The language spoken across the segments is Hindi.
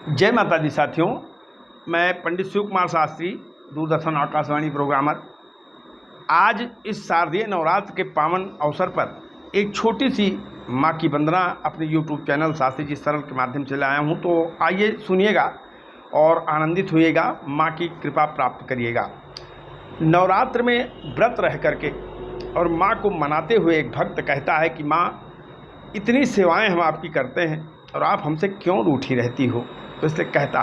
जय माता दी साथियों, मैं पंडित शिव कुमार शास्त्री, दूरदर्शन आकाशवाणी प्रोग्रामर। आज इस शारदीय नवरात्र के पावन अवसर पर एक छोटी सी माँ की वंदना अपने यूट्यूब चैनल शास्त्री जी सरल के माध्यम से लाया हूँ। तो आइए सुनिएगा और आनंदित होइएगा, माँ की कृपा प्राप्त करिएगा। नवरात्र में व्रत रह करके और माँ को मनाते हुए एक भक्त कहता है कि माँ, इतनी सेवाएं हम आपकी करते हैं और आप हमसे क्यों रूठी रहती हो। तो इसलिए कहता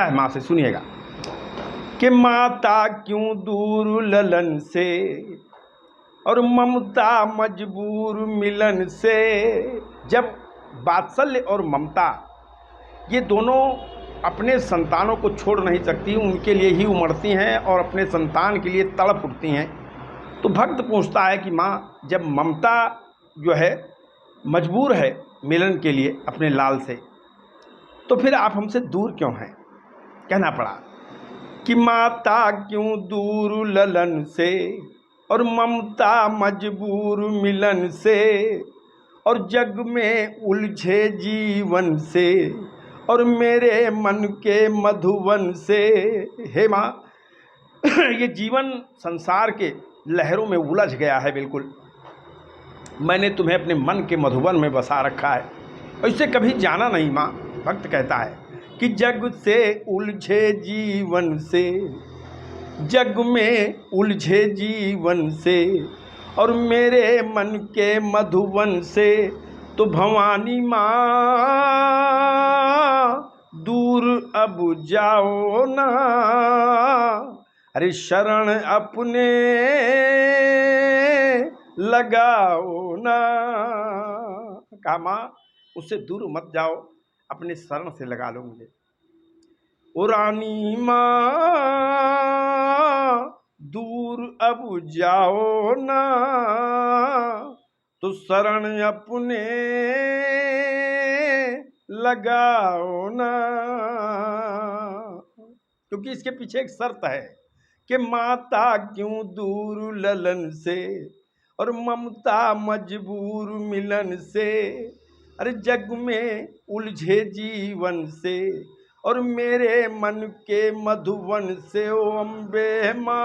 है माँ से, सुनिएगा कि माता क्यों दूर ललन से और ममता मजबूर मिलन से। जब वात्सल्य और ममता ये दोनों अपने संतानों को छोड़ नहीं सकती, उनके लिए ही उमड़ती हैं और अपने संतान के लिए तड़प उठती हैं, तो भक्त पूछता है कि माँ, जब ममता जो है मजबूर है मिलन के लिए अपने लाल से, तो फिर आप हमसे दूर क्यों हैं। कहना पड़ा कि माता क्यों दूर ललन से और ममता मजबूर मिलन से, और जग में उलझे जीवन से और मेरे मन के मधुवन से। हे माँ, ये जीवन संसार के लहरों में उलझ गया है बिल्कुल। मैंने तुम्हें अपने मन के मधुबन में बसा रखा है, ऐसे कभी जाना नहीं माँ। भक्त कहता है कि जग से उलझे जीवन से, जग में उलझे जीवन से और मेरे मन के मधुबन से, तो भवानी माँ दूर अब जाओ ना। अरे शरण अपने लगाओ ना। कहा माँ, उससे दूर मत जाओ, अपने शरण से लगा लो मुझे। ओ रानी माँ दूर अब जाओ ना, तो शरण अपने लगाओ ना। क्योंकि इसके पीछे एक शर्त है कि माता क्यों दूर ललन से और ममता मजबूर मिलन से। अरे जग में उलझे जीवन से और मेरे मन के मधुवन से। ओ अम्बे माँ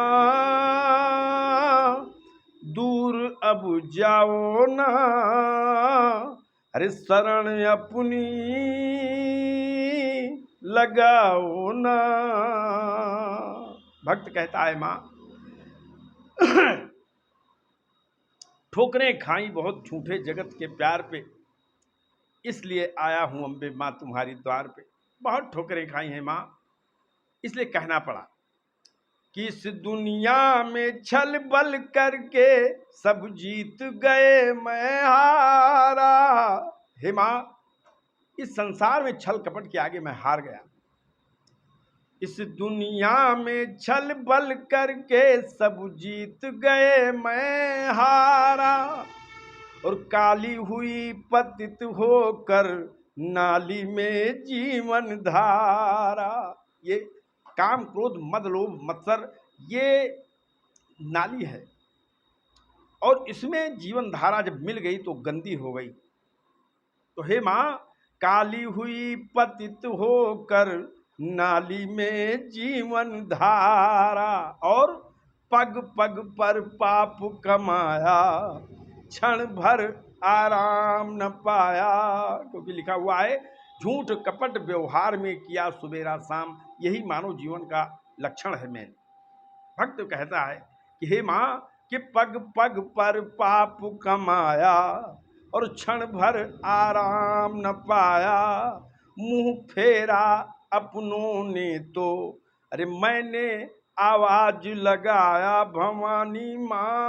दूर अब जाओ ना। अरे शरण अपनी लगाओ ना। भक्त कहता है माँ, ठोकरें खाई बहुत झूठे जगत के प्यार पे, इसलिए आया हूं अम्बे माँ तुम्हारी द्वार पे। बहुत ठोकरें खाई हैं माँ, इसलिए कहना पड़ा कि इस दुनिया में छल बल करके सब जीत गए मैं हारा। हे माँ, इस संसार में छल कपट के आगे मैं हार गया। इस दुनिया में छल बल करके सब जीत गए मैं हारा, और काली हुई पतित होकर नाली में जीवन धारा। ये काम क्रोध मद लोभ मत्सर ये नाली है, और इसमें जीवन धारा जब मिल गई तो गंदी हो गई। तो हे माँ, काली हुई पतित होकर नाली में जीवन धारा, और पग पग पर पाप कमाया क्षण भर आराम न पाया। क्योंकि लिखा हुआ है, झूठ कपट व्यवहार में किया सुबेरा शाम, यही मानव जीवन का लक्षण है। मैं भक्त कहता है कि हे माँ, कि पग पग पर पाप कमाया और क्षण भर आराम न पाया। मुंह फेरा अपनों ने तो अरे मैंने आवाज लगाया, भवानी माँ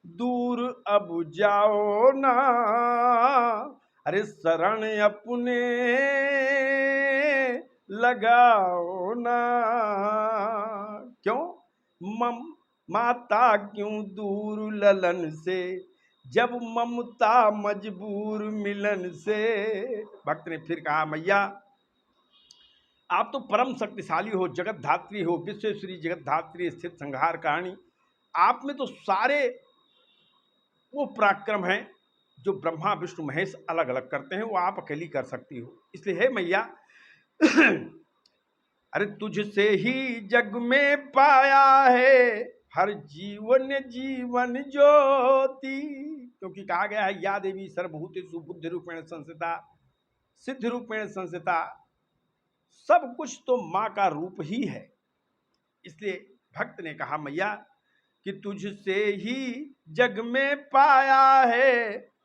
दूर अब जाओ ना। अरे शरण अपने लगाओ ना। क्यों माता क्यों दूर ललन से, जब ममता मजबूर मिलन से। भक्त ने फिर कहा, मैया आप तो परम शक्तिशाली हो, जगत धात्री हो, विश्वेश्वरी जगत धात्री स्थित संहार कहानी। आप में तो सारे वो पराक्रम हैं जो ब्रह्मा विष्णु महेश अलग अलग करते हैं वो आप अकेली कर सकती हो। इसलिए हे मैया अरे तुझसे ही जग में पाया है हर जीवन जीवन ज्योति, क्योंकि कहा गया है या देवी सर्वभूतेषु बुद्धि रूपेण संस्थिता सिद्धि रूपेण संस्थिता, सब कुछ तो माँ का रूप ही है। इसलिए भक्त ने कहा मैया कि तुझसे ही जग में पाया है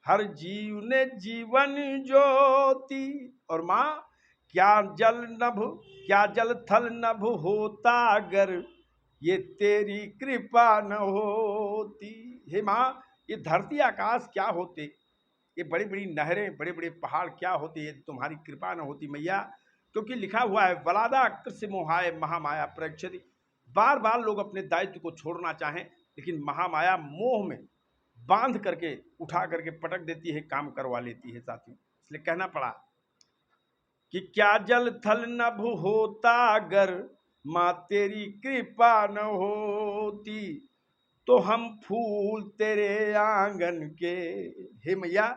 हर जीव ने जीवन ज्योति। और माँ क्या जल थल नभ होता अगर ये तेरी कृपा न होती। हे माँ, ये धरती आकाश क्या होते, ये बड़ी बड़ी नहरें बड़े बड़े पहाड़ क्या होते, ये तुम्हारी कृपा न होती मैया। क्योंकि लिखा हुआ है वलादा कृष्ण मोहाय महामाया प्रक्षति, बार बार लोग अपने दायित्व को छोड़ना चाहें लेकिन महामाया मोह में बांध करके उठा करके पटक देती है, काम करवा लेती है साथी। इसलिए कहना पड़ा कि क्या जल थल नभ होता अगर माँ तेरी कृपा न होती, तो हम फूल तेरे आंगन के। हे मैया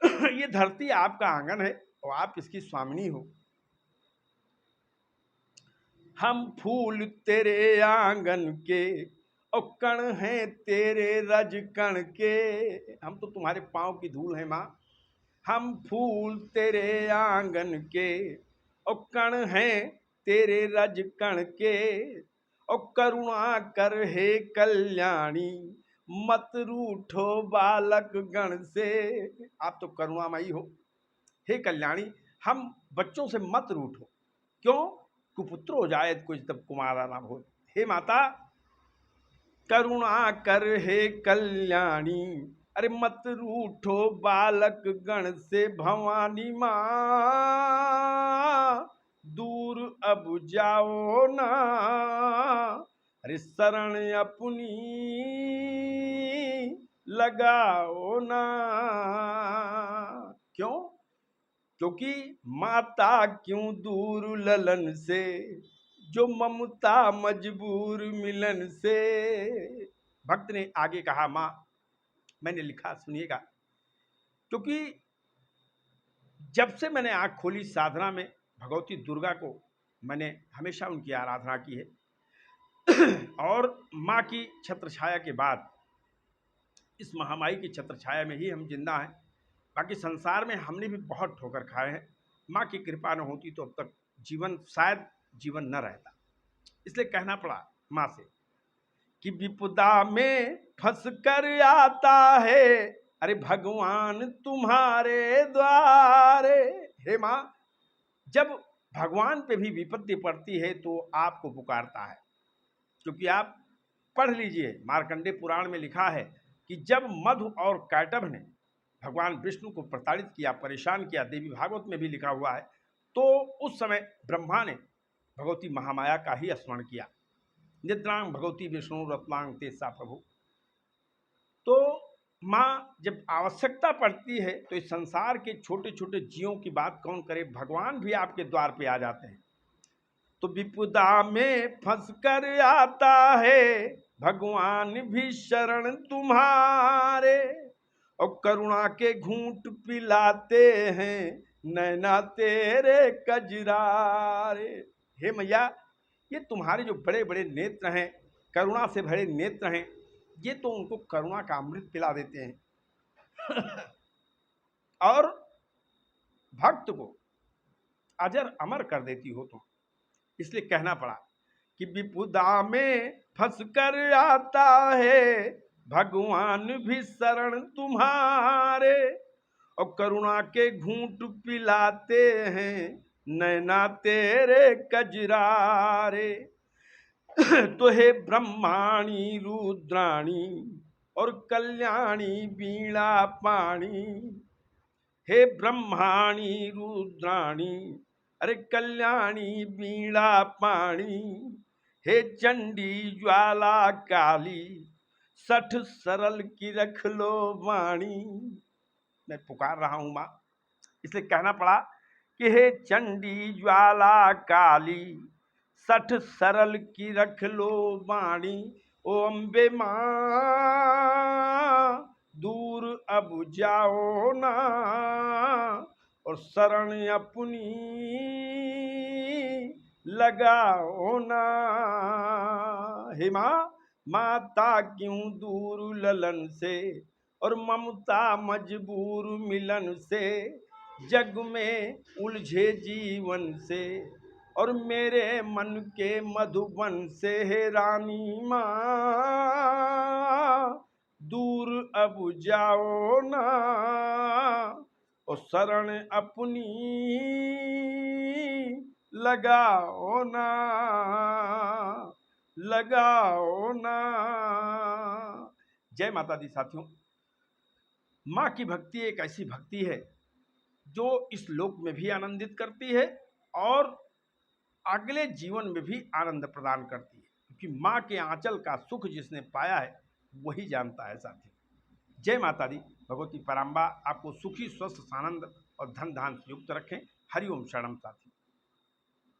ये धरती आपका आंगन है और आप इसकी स्वामिनी हो। हम फूल तेरे आंगन के और कण हैं तेरे रज कण के, हम तो तुम्हारे पांव की धूल है माँ। हम फूल तेरे आंगन के और कण हैं तेरे रज कण के, और करुणा कर हे कल्याणी मत रूठो बालक गण से। आप तो करुणामयी हो हे कल्याणी, हम बच्चों से मत रूठो, क्यों कुपुत्र हो जाए कुछ तब कुमारा ना हो। हे माता करुणा कर हे कल्याणी, अरे मत रूठो बालक गण से भवानी माँ, दूर अब जाओ ना अरे शरण अपनी लगाओ ना। क्यों? क्योंकि माता क्यों दूर ललन से, जो ममता मजबूर मिलन से। भक्त ने आगे कहा माँ, मैंने लिखा सुनिएगा, क्योंकि जब से मैंने आंख खोली साधना में भगवती दुर्गा को मैंने हमेशा उनकी आराधना की है और माँ की छत्र छाया के बाद इस महामारी की छत्र छाया में ही हम जिंदा हैं। बाकी संसार में हमने भी बहुत ठोकर खाए हैं, माँ की कृपा न होती तो अब तक शायद जीवन न रहता। इसलिए कहना पड़ा माँ से कि विपदा में फंस कर आता है अरे भगवान तुम्हारे द्वारे। हे माँ, जब भगवान पे भी विपत्ति पड़ती है तो आपको पुकारता है, क्योंकि आप पढ़ लीजिए मार्कंडे पुराण में लिखा है कि जब मधु और कैटभ ने भगवान विष्णु को प्रताड़ित किया, परेशान किया, देवी भागवत में भी लिखा हुआ है, तो उस समय ब्रह्मा ने भगवती महामाया का ही स्मरण किया, निद्रांग भगवती विष्णु रत्नांग तेसा प्रभु। तो माँ जब आवश्यकता पड़ती है तो इस संसार के छोटे छोटे जीवों की बात कौन करे, भगवान भी आपके द्वार पे आ जाते हैं। तो विपदा में फंस कर आता है भगवान भी शरण तुम्हारे, और करुणा के घूंट पिलाते हैं नैना तेरे कजरारे। हे मैया, ये तुम्हारे जो बड़े बड़े नेत्र हैं, करुणा से भरे नेत्र हैं, ये तो उनको करुणा का अमृत पिला देते हैं और भक्त को अजर अमर कर देती हो तुम। इसलिए कहना पड़ा कि विपदा में फंस कर आता है भगवान भी शरण तुम्हारे, और करुणा के घूंट पिलाते हैं नैना तेरे कजरारे। तो हे ब्रह्माणी रुद्राणी और कल्याणी बीणा पाणी, हे ब्रह्माणी रुद्राणी अरे कल्याणी बीणा पाणी, हे चंडी ज्वाला काली सठ सरल की रख लो वाणी। मैं पुकार रहा हूं माँ, इसलिए कहना पड़ा कि हे चंडी ज्वाला काली सठ सरल की रख लो वाणी। ओ अम्बे माँ दूर अब जाओ ना और शरण अपनी लगाओ ना। हे माँ, माता क्यों दूर ललन से और ममता मजबूर मिलन से, जग में उलझे जीवन से और मेरे मन के मधुबन से। हे रानी माँ, दूर अब जाओ ना और शरण अपनी लगाओ ना, लगाओ ना। जय माता दी साथियों। माँ की भक्ति एक ऐसी भक्ति है जो इस लोक में भी आनंदित करती है और अगले जीवन में भी आनंद प्रदान करती है, क्योंकि माँ के आंचल का सुख जिसने पाया है वही जानता है साथियों। जय माता दी। भगवती पराम्बा आपको सुखी स्वस्थ सानंद और धन धान से युक्त रखें। हरिओम शरणम साथियों।